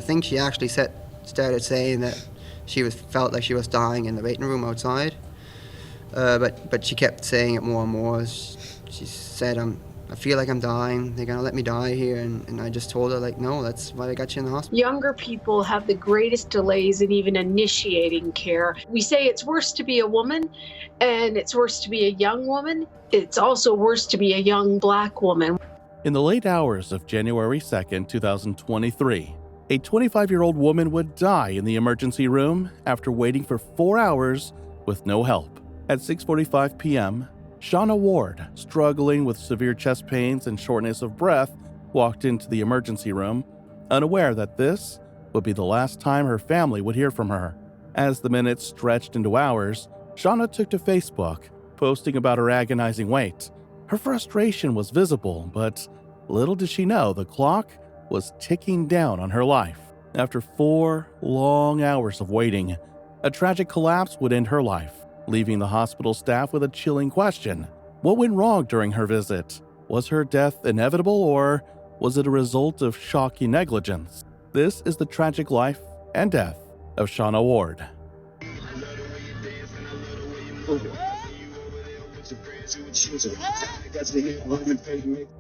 think she actually started saying that she felt like she was dying in the waiting room outside. But she kept saying it more and more. She said, I feel like I'm dying. They're going to let me die here. And I just told her, like, no, that's why I got you in the hospital. Younger people have the greatest delays in even initiating care. We say it's worse to be a woman, and it's worse to be a young woman. It's also worse to be a young Black woman. In the late hours of January 2nd, 2023, a 25-year-old woman would die in the emergency room after waiting for 4 hours with no help. At 6:45 p.m., Shauna Ward, struggling with severe chest pains and shortness of breath, walked into the emergency room, unaware that this would be the last time her family would hear from her. As the minutes stretched into hours, Shauna took to Facebook, posting about her agonizing wait. Her frustration was visible, but little did she know the clock was ticking down on her life. After 4 long hours of waiting, a tragic collapse would end her life, leaving the hospital staff with a chilling question. What went wrong during her visit? Was her death inevitable, or was it a result of shocking negligence? This is the tragic life and death of Shauna Ward.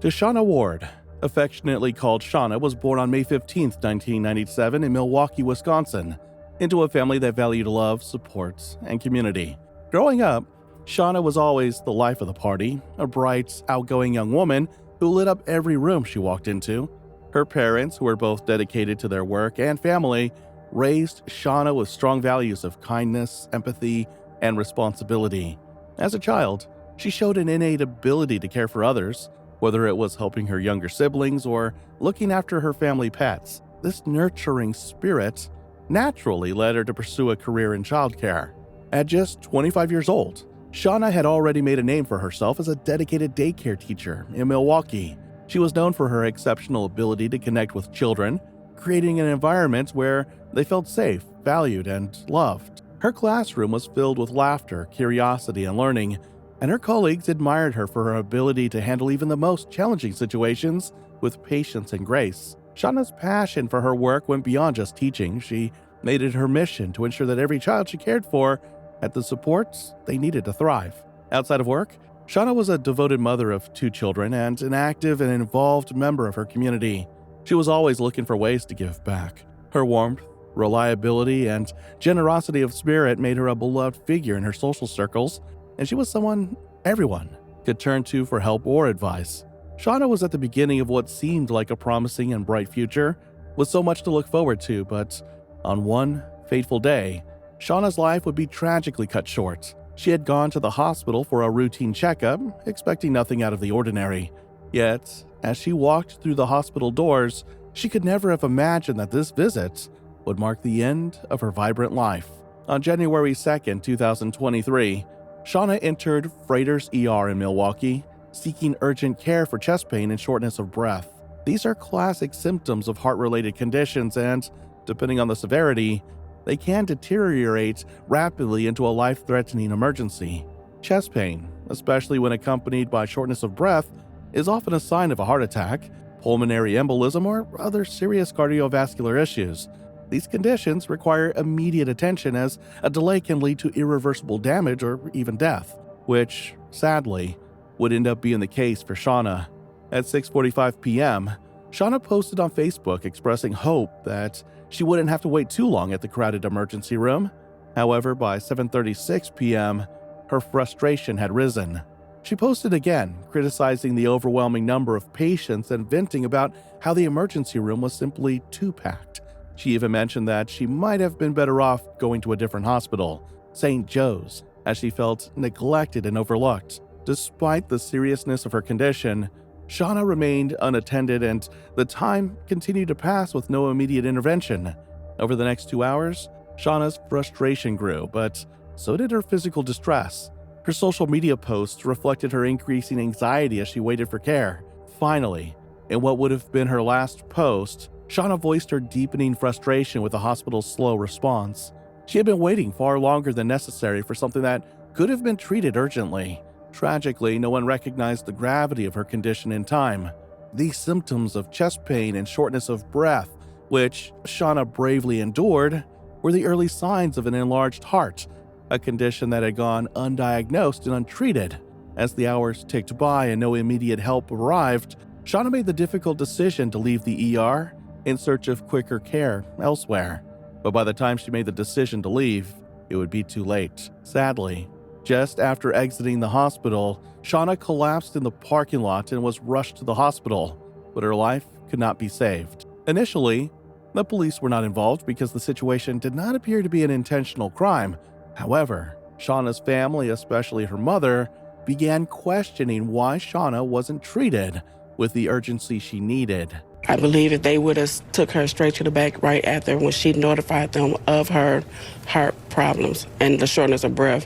Shauna Ward, affectionately called Shauna, was born on May 15, 1997 in Milwaukee, Wisconsin, into a family that valued love, support, and community. Growing up, Shauna was always the life of the party, a bright, outgoing young woman who lit up every room she walked into. Her parents, who were both dedicated to their work and family, raised Shauna with strong values of kindness, empathy, and responsibility. As a child, she showed an innate ability to care for others, whether it was helping her younger siblings or looking after her family pets. This nurturing spirit naturally led her to pursue a career in childcare. At just 25 years old, Shauna had already made a name for herself as a dedicated daycare teacher in Milwaukee. She was known for her exceptional ability to connect with children, creating an environment where they felt safe, valued, and loved. Her classroom was filled with laughter, curiosity, and learning, and her colleagues admired her for her ability to handle even the most challenging situations with patience and grace. Shauna's passion for her work went beyond just teaching. She made it her mission to ensure that every child she cared for had the supports they needed to thrive. Outside of work, Shauna was a devoted mother of 2 children and an active and involved member of her community. She was always looking for ways to give back. Her warmth, reliability, and generosity of spirit made her a beloved figure in her social circles, and she was someone everyone could turn to for help or advice. Shauna was at the beginning of what seemed like a promising and bright future, with so much to look forward to, but on one fateful day, Shauna's life would be tragically cut short. She had gone to the hospital for a routine checkup, expecting nothing out of the ordinary. Yet, as she walked through the hospital doors, she could never have imagined that this visit would mark the end of her vibrant life. On January 2nd, 2023, Shauna entered Freighter's ER in Milwaukee, seeking urgent care for chest pain and shortness of breath. These are classic symptoms of heart-related conditions, and, depending on the severity, they can deteriorate rapidly into a life-threatening emergency. Chest pain, especially when accompanied by shortness of breath, is often a sign of a heart attack, pulmonary embolism, or other serious cardiovascular issues. These conditions require immediate attention, as a delay can lead to irreversible damage or even death, which, sadly, would end up being the case for Shauna. At 6:45 p.m., Shauna posted on Facebook expressing hope that she wouldn't have to wait too long at the crowded emergency room. However, by 7:36 p.m., her frustration had risen. She posted again, criticizing the overwhelming number of patients and venting about how the emergency room was simply too packed. She even mentioned that she might have been better off going to a different hospital, St. Joe's, as she felt neglected and overlooked. Despite the seriousness of her condition, Shauna remained unattended, and the time continued to pass with no immediate intervention. Over the next 2 hours, Shauna's frustration grew, but so did her physical distress. Her social media posts reflected her increasing anxiety as she waited for care. Finally, in what would have been her last post, Shauna voiced her deepening frustration with the hospital's slow response. She had been waiting far longer than necessary for something that could have been treated urgently. Tragically, no one recognized the gravity of her condition in time. These symptoms of chest pain and shortness of breath which Shauna bravely endured, were the early signs of an enlarged heart, a condition that had gone undiagnosed and untreated. As the hours ticked by and no immediate help arrived, Shauna made the difficult decision to leave the ER in search of quicker care elsewhere. But by the time she made the decision to leave, it would be too late. Sadly, just after exiting the hospital, Shauna collapsed in the parking lot and was rushed to the hospital, but her life could not be saved. Initially, the police were not involved because the situation did not appear to be an intentional crime. However, Shauna's family, especially her mother, began questioning why Shauna wasn't treated with the urgency she needed. I believe if they would have took her straight to the back right after when she notified them of her heart problems and the shortness of breath,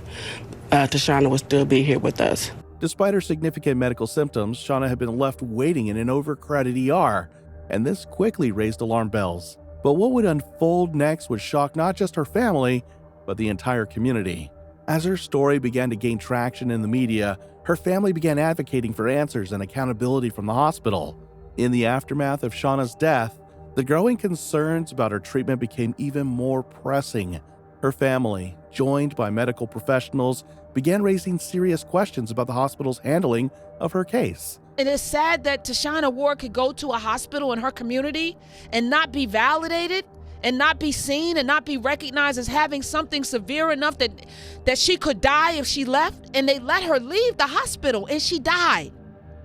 Shauna would still be here with us. Despite her significant medical symptoms, Shauna had been left waiting in an overcrowded ER, and this quickly raised alarm bells. But what would unfold next would shock not just her family, but the entire community. As her story began to gain traction in the media, her family began advocating for answers and accountability from the hospital. In the aftermath of Shauna's death, the growing concerns about her treatment became even more pressing. Her family, joined by medical professionals, began raising serious questions about the hospital's handling of her case. It is sad that Shauna Ward could go to a hospital in her community and not be validated and not be seen and not be recognized as having something severe enough that she could die if she left, and they let her leave the hospital and she died.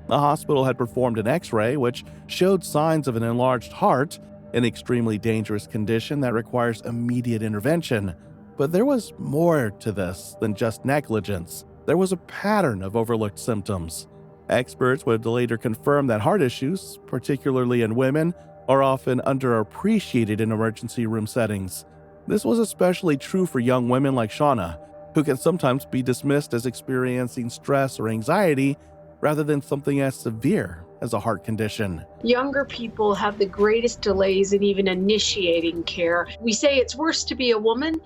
The hospital had performed an X-ray which showed signs of an enlarged heart, an extremely dangerous condition that requires immediate intervention. But there was more to this than just negligence. There was a pattern of overlooked symptoms. Experts would later confirm that heart issues, particularly in women, are often underappreciated in emergency room settings. This was especially true for young women like Shauna, who can sometimes be dismissed as experiencing stress or anxiety rather than something as severe as a heart condition. Younger people have the greatest delays in even initiating care. We say it's worse to be a woman,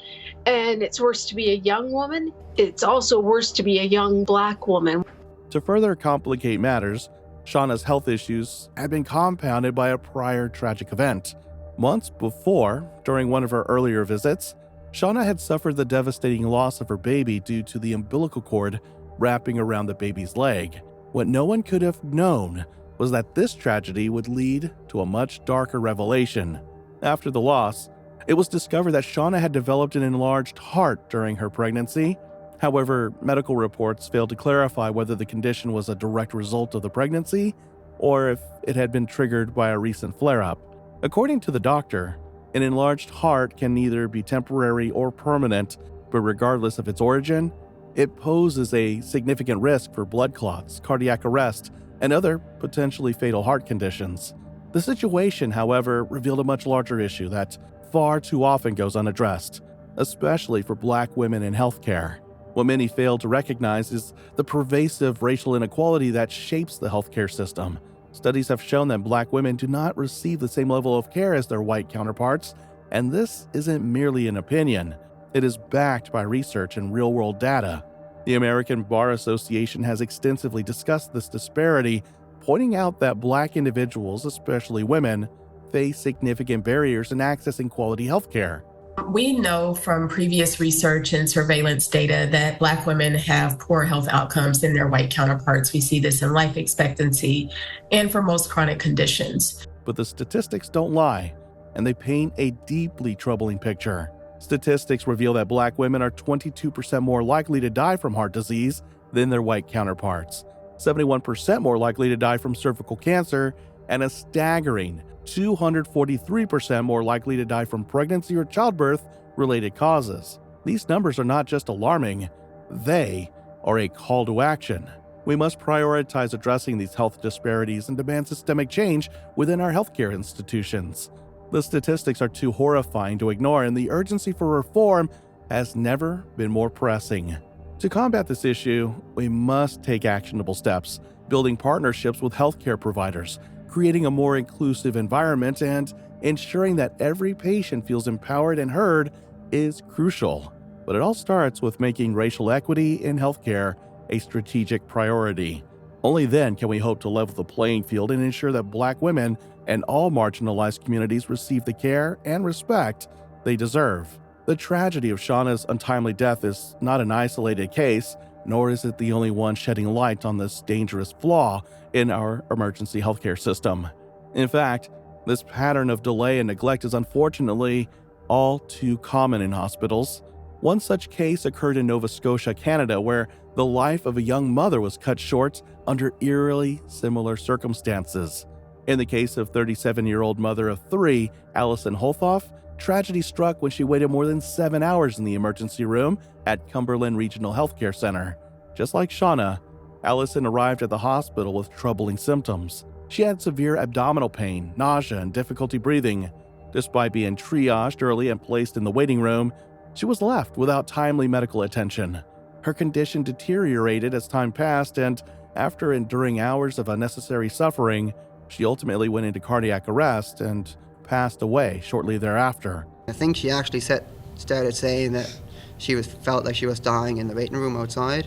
and it's worse to be a young woman. It's also worse to be a young Black woman. To further complicate matters, Shauna's health issues had been compounded by a prior tragic event. Months before, during one of her earlier visits, Shauna had suffered the devastating loss of her baby due to the umbilical cord wrapping around the baby's leg. What no one could have known was that this tragedy would lead to a much darker revelation. After the loss, it was discovered that Shauna had developed an enlarged heart during her pregnancy. However, medical reports failed to clarify whether the condition was a direct result of the pregnancy or if it had been triggered by a recent flare-up. According to the doctor, an enlarged heart can either be temporary or permanent, but regardless of its origin, it poses a significant risk for blood clots, cardiac arrest, and other potentially fatal heart conditions. The situation, however, revealed a much larger issue that far too often goes unaddressed, especially for Black women in healthcare. What many fail to recognize is the pervasive racial inequality that shapes the healthcare system. Studies have shown that Black women do not receive the same level of care as their white counterparts, and this isn't merely an opinion. It is backed by research and real-world data. The American Bar Association has extensively discussed this disparity, pointing out that Black individuals, especially women, face significant barriers in accessing quality healthcare. We know from previous research and surveillance data that Black women have poor health outcomes than their white counterparts. We see this in life expectancy and for most chronic conditions. But the statistics don't lie, and they paint a deeply troubling picture. Statistics reveal that Black women are 22% more likely to die from heart disease than their white counterparts, 71% more likely to die from cervical cancer, and a staggering 243% more likely to die from pregnancy or childbirth-related causes. These numbers are not just alarming, they are a call to action. We must prioritize addressing these health disparities and demand systemic change within our healthcare institutions. The statistics are too horrifying to ignore, and the urgency for reform has never been more pressing. To combat this issue, we must take actionable steps, building partnerships with healthcare providers, creating a more inclusive environment, and ensuring that every patient feels empowered and heard is crucial. But it all starts with making racial equity in healthcare a strategic priority. Only then can we hope to level the playing field and ensure that Black women and all marginalized communities receive the care and respect they deserve. The tragedy of Shauna's untimely death is not an isolated case, nor is it the only one shedding light on this dangerous flaw in our emergency healthcare system. In fact, this pattern of delay and neglect is unfortunately all too common in hospitals. One such case occurred in Nova Scotia, Canada, where the life of a young mother was cut short under eerily similar circumstances. In the case of 37-year-old mother of 3, Allison Holthoff, tragedy struck when she waited more than 7 hours in the emergency room at Cumberland Regional Healthcare Center. Just like Shauna, Allison arrived at the hospital with troubling symptoms. She had severe abdominal pain, nausea, and difficulty breathing. Despite being triaged early and placed in the waiting room, she was left without timely medical attention. Her condition deteriorated as time passed, and after enduring hours of unnecessary suffering, she ultimately went into cardiac arrest and passed away shortly thereafter. I think she actually started saying that she felt like she was dying in the waiting room outside,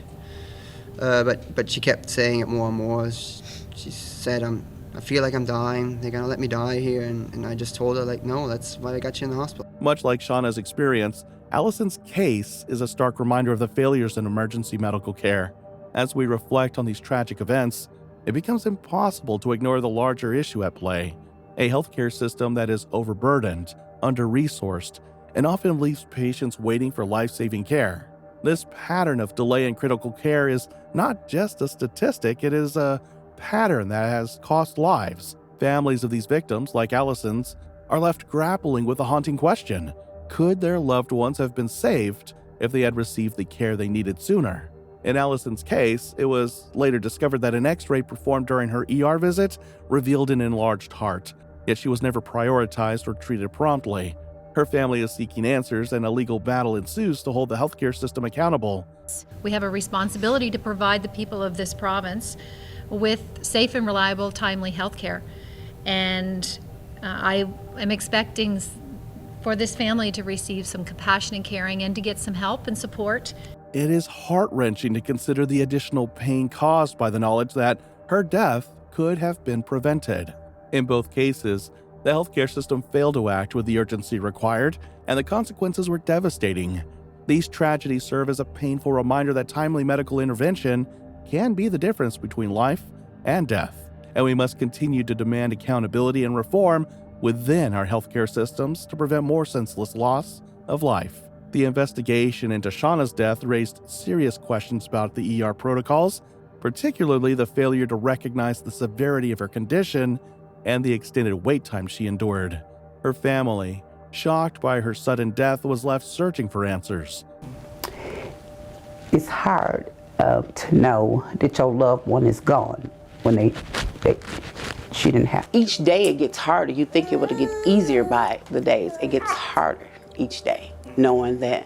but she kept saying it more and more. She said, I feel like I'm dying. They're gonna let me die here, and I just told her, like, no, that's why I got you in the hospital. Much like Shauna's experience, Allison's case is a stark reminder of the failures in emergency medical care. As we reflect on these tragic events, it becomes impossible to ignore the larger issue at play: a healthcare system that is overburdened, under-resourced, and often leaves patients waiting for life-saving care. This pattern of delay in critical care is not just a statistic, it is a pattern that has cost lives. Families of these victims, like Allison's, are left grappling with a haunting question: could their loved ones have been saved if they had received the care they needed sooner? In Allison's case, it was later discovered that an X-ray performed during her ER visit revealed an enlarged heart, yet she was never prioritized or treated promptly. Her family is seeking answers, and a legal battle ensues to hold the healthcare system accountable. We have a responsibility to provide the people of this province with safe and reliable, timely health care. And I am expecting for this family to receive some compassionate caring and to get some help and support. It is heart-wrenching to consider the additional pain caused by the knowledge that her death could have been prevented. In both cases, the healthcare system failed to act with the urgency required, and the consequences were devastating. These tragedies serve as a painful reminder that timely medical intervention can be the difference between life and death, and we must continue to demand accountability and reform within our healthcare systems to prevent more senseless loss of life. The investigation into Shauna's death raised serious questions about the ER protocols, particularly the failure to recognize the severity of her condition and the extended wait time she endured. Her family, shocked by her sudden death, was left searching for answers. It's hard to know that your loved one is gone when she didn't have. Each day it gets harder. You think it would get easier by the days. It gets harder each day, knowing that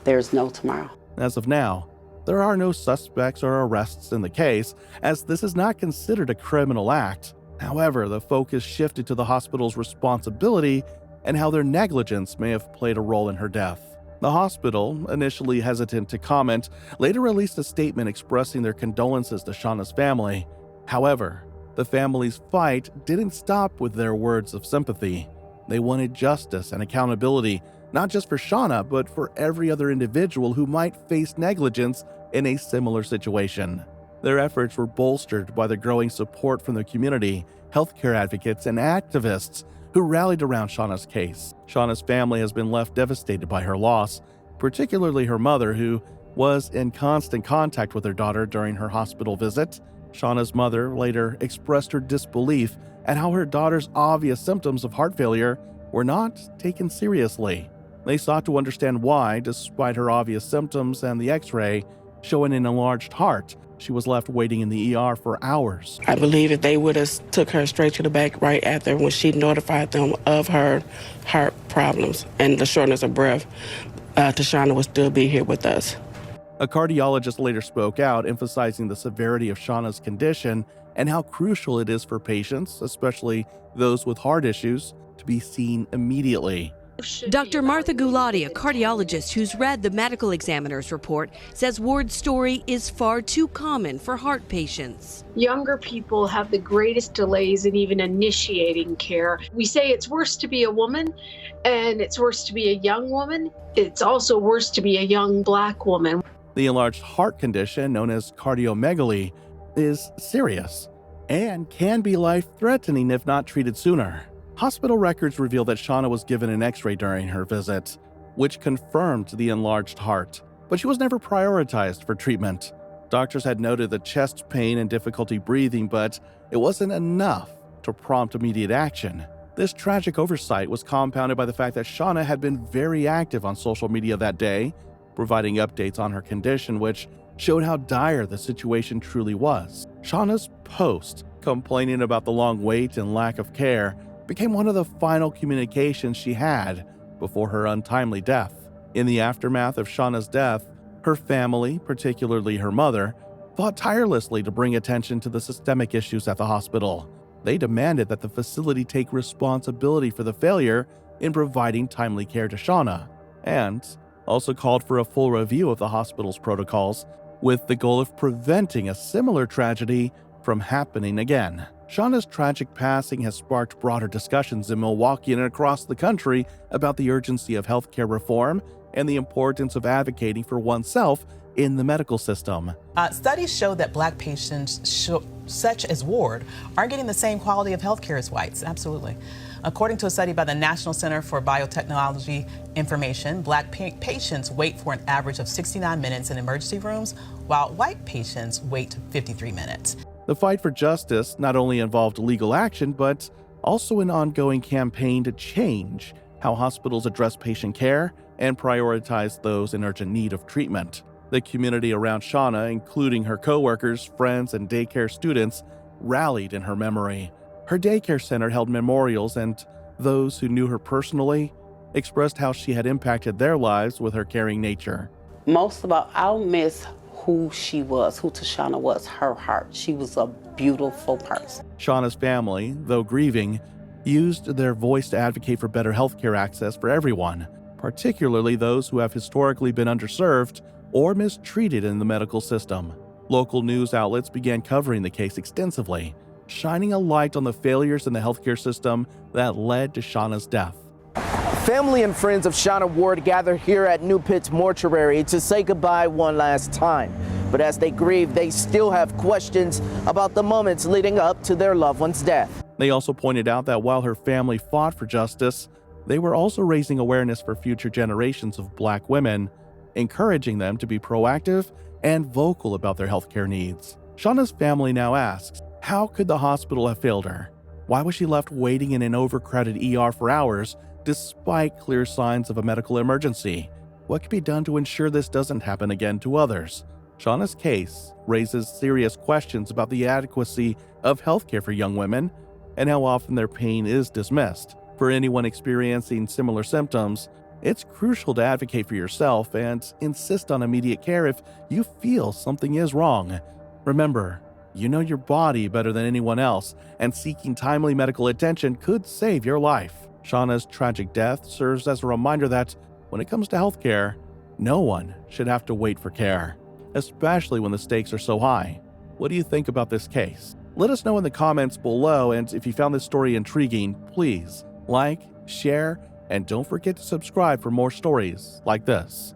there's no tomorrow. As of now, there are no suspects or arrests in the case, as this is not considered a criminal act. However, the focus shifted to the hospital's responsibility and how their negligence may have played a role in her death. The hospital, initially hesitant to comment, later released a statement expressing their condolences to Shauna's family. However, the family's fight didn't stop with their words of sympathy. They wanted justice and accountability, not just for Shauna, but for every other individual who might face negligence in a similar situation. Their efforts were bolstered by the growing support from the community, healthcare advocates, and activists who rallied around Shauna's case. Shauna's family has been left devastated by her loss, particularly her mother, who was in constant contact with her daughter during her hospital visit. Shauna's mother later expressed her disbelief at how her daughter's obvious symptoms of heart failure were not taken seriously. They sought to understand why, despite her obvious symptoms and the X-ray showing an enlarged heart, she was left waiting in the ER for hours. I believe if they would have took her straight to the back right after when she notified them of her heart problems and the shortness of breath, Shauna would still be here with us. A cardiologist later spoke out, emphasizing the severity of Shauna's condition and how crucial it is for patients, especially those with heart issues, to be seen immediately. Dr. Martha Gulati, a cardiologist who's read the medical examiner's report, says Ward's story is far too common for heart patients. Younger people have the greatest delays in even initiating care. We say it's worse to be a woman, and it's worse to be a young woman. It's also worse to be a young Black woman. The enlarged heart condition, known as cardiomegaly, is serious and can be life-threatening if not treated sooner. Hospital records reveal that Shauna was given an x-ray during her visit, which confirmed the enlarged heart, but she was never prioritized for treatment. Doctors had noted the chest pain and difficulty breathing, but it wasn't enough to prompt immediate action. This tragic oversight was compounded by the fact that Shauna had been very active on social media that day, providing updates on her condition, which showed how dire the situation truly was. Shauna's post, complaining about the long wait and lack of care, became one of the final communications she had before her untimely death. In the aftermath of Shauna's death, her family, particularly her mother, fought tirelessly to bring attention to the systemic issues at the hospital. They demanded that the facility take responsibility for the failure in providing timely care to Shauna, and also called for a full review of the hospital's protocols with the goal of preventing a similar tragedy from happening again. Shauna's tragic passing has sparked broader discussions in Milwaukee and across the country about the urgency of healthcare reform and the importance of advocating for oneself in the medical system. Studies show that Black patients, such as Ward, aren't getting the same quality of healthcare as whites. Absolutely. According to a study by the National Center for Biotechnology Information, Black patients wait for an average of 69 minutes in emergency rooms, while white patients wait 53 minutes. The fight for justice not only involved legal action, but also an ongoing campaign to change how hospitals address patient care and prioritize those in urgent need of treatment. The community around Shauna, including her coworkers, friends, and daycare students, rallied in her memory. Her daycare center held memorials, and those who knew her personally expressed how she had impacted their lives with her caring nature. Most of all, I'll miss who she was, who Tashana was, her heart. She was a beautiful person. Shauna's family, though grieving, used their voice to advocate for better healthcare access for everyone, particularly those who have historically been underserved or mistreated in the medical system. Local news outlets began covering the case extensively, shining a light on the failures in the healthcare system that led to Shauna's death. Family and friends of Shauna Ward gathered here at New Pitt's mortuary to say goodbye one last time. But as they grieve, they still have questions about the moments leading up to their loved one's death. They also pointed out that while her family fought for justice, they were also raising awareness for future generations of Black women, encouraging them to be proactive and vocal about their healthcare needs. Shauna's family now asks, how could the hospital have failed her? Why was she left waiting in an overcrowded ER for hours despite clear signs of a medical emergency? What can be done to ensure this doesn't happen again to others? Shauna's case raises serious questions about the adequacy of healthcare for young women and how often their pain is dismissed. For anyone experiencing similar symptoms, it's crucial to advocate for yourself and insist on immediate care if you feel something is wrong. Remember, you know your body better than anyone else, and seeking timely medical attention could save your life. Shauna's tragic death serves as a reminder that when it comes to healthcare, no one should have to wait for care, especially when the stakes are so high. What do you think about this case? Let us know in the comments below, and if you found this story intriguing, please like, share, and don't forget to subscribe for more stories like this.